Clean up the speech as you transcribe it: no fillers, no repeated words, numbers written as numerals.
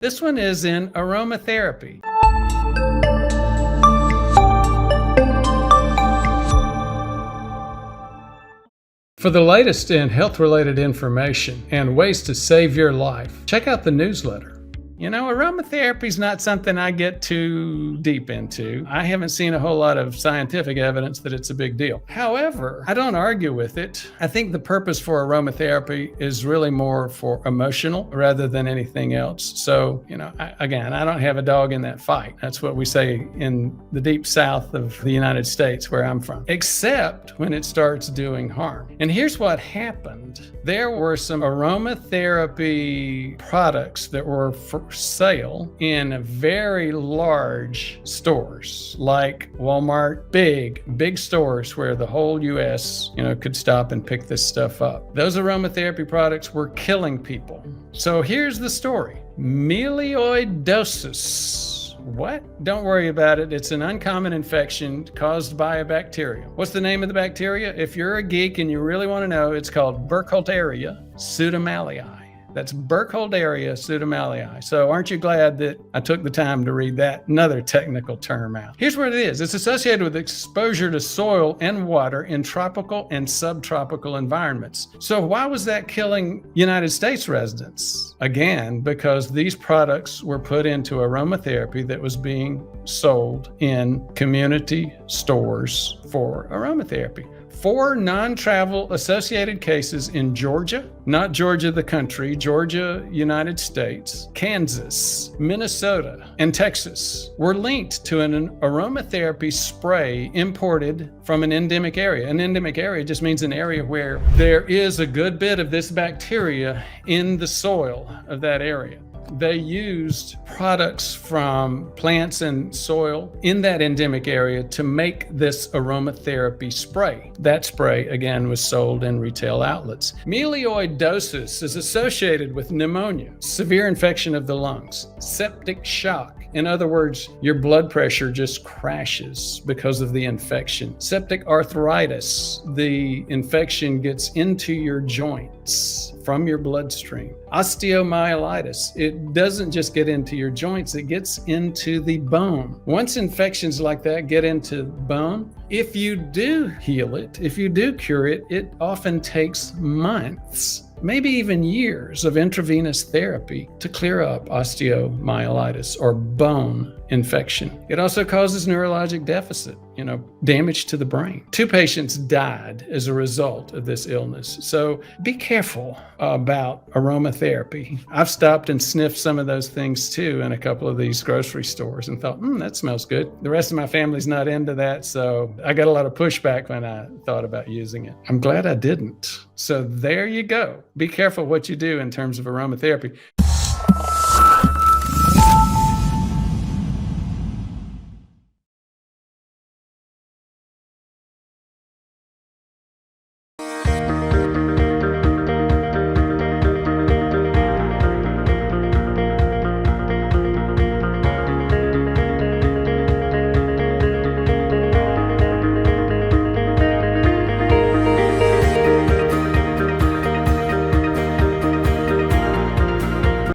This one is in aromatherapy. For the latest in health-related information and ways to save your life, check out the newsletter. You know, aromatherapy is not something I get too deep into. I haven't seen a whole lot of scientific evidence that it's a big deal. However, I don't argue with it. I think the purpose for aromatherapy is really more for emotional rather than anything else. So, you know, I don't have a dog in that fight. That's what we say in the deep south of the United States where I'm from, except when it starts doing harm. And here's what happened. There were some aromatherapy products that were for sale in very large stores like Walmart, big stores where the whole US, could stop and pick this stuff up. Those aromatherapy products were killing people. So here's the story. Melioidosis. What? Don't worry about it. It's an uncommon infection caused by a bacteria. What's the name of the bacteria? If you're a geek and you really want to know, it's called Burkholderia pseudomallii. That's Burkholderia pseudomallii. So aren't you glad that I took the time to read that another technical term out? Here's what it is. It's associated with exposure to soil and water in tropical and subtropical environments. So why was that killing United States residents? Again, because these products were put into aromatherapy that was being sold in community stores for aromatherapy. 4 non-travel associated cases in Georgia, not Georgia the country, Georgia, United States, Kansas, Minnesota, and Texas were linked to an aromatherapy spray imported from an endemic area. An endemic area just means an area where there is a good bit of this bacteria in the soil of that area. They used products from plants and soil in that endemic area to make this aromatherapy spray. That spray, again, was sold in retail outlets. Melioidosis is associated with pneumonia, severe infection of the lungs, septic shock. In other words, your blood pressure just crashes because of the infection. Septic arthritis, the infection gets into your joints from your bloodstream. Osteomyelitis, it doesn't just get into your joints, it gets into the bone. Once infections like that get into bone, if you do heal it, if you do cure it, it often takes months, maybe even years of intravenous therapy to clear up osteomyelitis or bone infection. It also causes neurologic deficit, damage to the brain. 2 patients died as a result of this illness. So be careful about aromatherapy. I've stopped and sniffed some of those things too in a couple of these grocery stores and thought, that smells good. The rest of my family's not into that, so I got a lot of pushback when I thought about using it. I'm glad I didn't. So there you go. Be careful what you do in terms of aromatherapy.